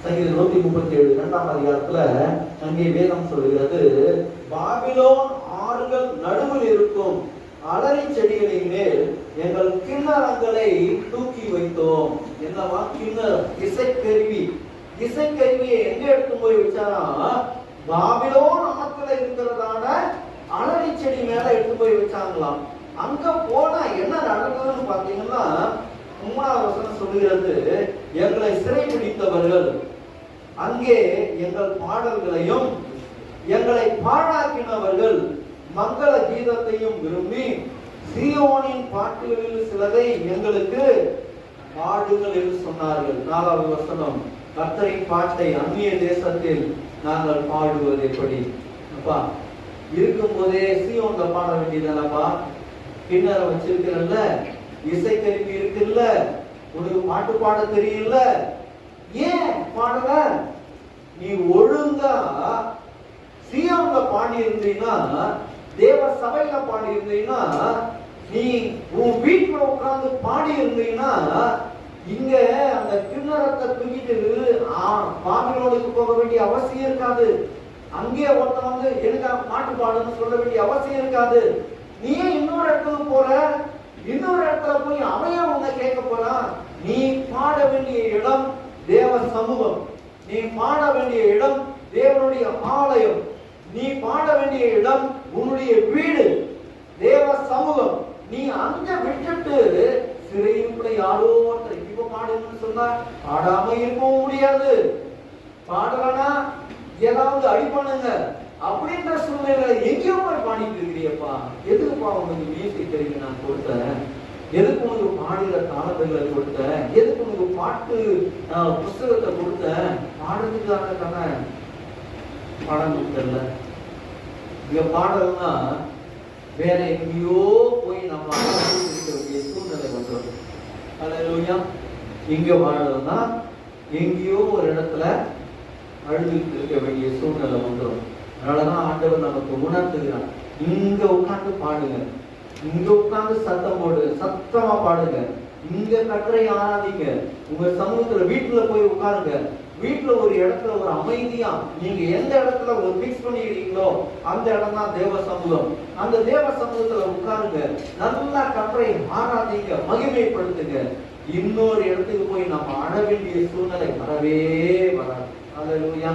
சங்கீதம் 137 2ஆம் அதிகாரத்துல அங்கே வேதம் சொல்கிறது, பாபிலோன் ஆறுகள் நடுவில் இருக்கும் அலரி செடிகளின் மேல் எங்கள் கிண்ணறங்களை தூக்கி வைத்தோம். என்னவா கிண்ணறம்? இசைக்கருவி. இசைக்கருவியை எங்க எடுத்து போய் வச்சாரா? பாபிலோன் ஆத்துல இருக்கிறதான அலரி செடி மேல எடுத்து போய் வச்சாங்களாம். அங்க போனா என்ன நடக்குதுன்னு பாத்தீங்கன்னா 3ஆவது வசனம் சொல்லுகிறது, எங்களை சிறைபிடித்தவர்கள் அங்கே எங்கள் பாடல்களையும் எங்களை பாழாக்கினவர்கள் மங்கள கீதத்தையும் விரும்பி சீயோனின் பாட்டுகளில் சிலதை எங்களுக்கு பாடுங்கள் என்று சொன்னார்கள். 4ஆவது வசனம், கர்த்தரின் பாட்டை அந்நிய தேசத்தில் நாங்கள் பாடுவது எப்படி? அப்பா இருக்கும் போதே சீயோன்ல பாட வேண்டியதானப்பா. கிண்ணறம் வச்சிருக்கிறல்ல, இசைக்கருவி இருக்குல்ல, உனக்கு பாட்டு பாட தெரியல, ஏன் பாடல? நீ ஒழுங்கா சீயோன்ல பாடி இருந்தீங்கன்னா, தேவ சபையில பாடி இருந்தீங்கன்னா, நீ உன் வீட்டுல உட்கார்ந்து பாடி இருந்தீங்கன்னா, இங்க அந்த கிண்ணறத்தை தூக்கிட்டு பாபிலோனுக்கு போக வேண்டிய அவசியம் இருக்காது. அங்கே ஒருத்தன் வந்து எனக்கு பாட்டு பாடுன்னு சொல்ல வேண்டிய அவசியம் இருக்காது. நீ இன்னொரு இடத்துக்கு போற, இன்னொரு இடத்துல போய் அவன் உன்னை கேட்க போறான். நீ பாட வேண்டிய இடம் தேவ சமூகம், நீ பாட வேண்டிய இடம் தேவனுடைய ஆலயம், நீ பாட வேண்டிய இடம் உன்னுடைய வீடு, தேவ சமூகம். நீ அங்க விட்டுட்டு சிறையிருப்புல யாரோ ஒருத்தர் இப்ப பாடுன்னு சொன்னா பாடாம இருக்கவும் முடியாது. பாடலனா ஏதாவது அடிப்பானுங்க அப்படின்ற சூழ்நிலை எங்கேயோ போய் பாடிட்டு இருக்கிறியப்பா. எதுக்குப்பா உனக்கு மியூசிக் தெரியும் நான் கொடுத்தேன்? எதுக்கு உனக்கு பாடுகிற தாளங்களை கொடுத்தேன்? எதுக்கு உனக்கு பாட்டு புஸ்தகத்தை கொடுத்தேன்? பாடுறதுக்காக தானே பாடம் கொடுத்தல. இங்க பாடல்னா வேற எங்கேயோ போய் நம்ம இருக்க வேண்டிய சூழ்நிலை வந்துடும். அல்லேலூயா. இங்க பாடல்னா எங்கேயோ ஒரு இடத்துல அழுதுட்டு இருக்க வேண்டிய சூழ்நிலை வந்துடும். அதனாலதான் ஆண்டவர் நமக்கு உணர்த்துகிறான், இங்க உட்கார்ந்து பாடுங்க, இங்க உட்கார்ந்து சத்தம் போடுங்க, சத்தமா பாடுங்க, இங்க கர்த்தரை ஆராதிங்க. உங்க சமூகத்துல வீட்டுல போய் உட்காருங்க. வீட்டுல ஒரு இடத்துல ஒரு அமைதியா நீங்க எந்த இடத்துல ஒரு பிக்ஸ் பண்ணிக்கிறீங்களோ அந்த இடம் தான் தேவ சமூகம். அந்த தேவ சமூகத்துல உட்காருங்க, நல்லா கர்த்தரை ஆராதிங்க, மகிமைப்படுத்துங்க. இன்னொரு இடத்துக்கு போய் நம்ம அழ வேண்டிய சூழ்நிலை வரவே வராது. அல்லேலூயா.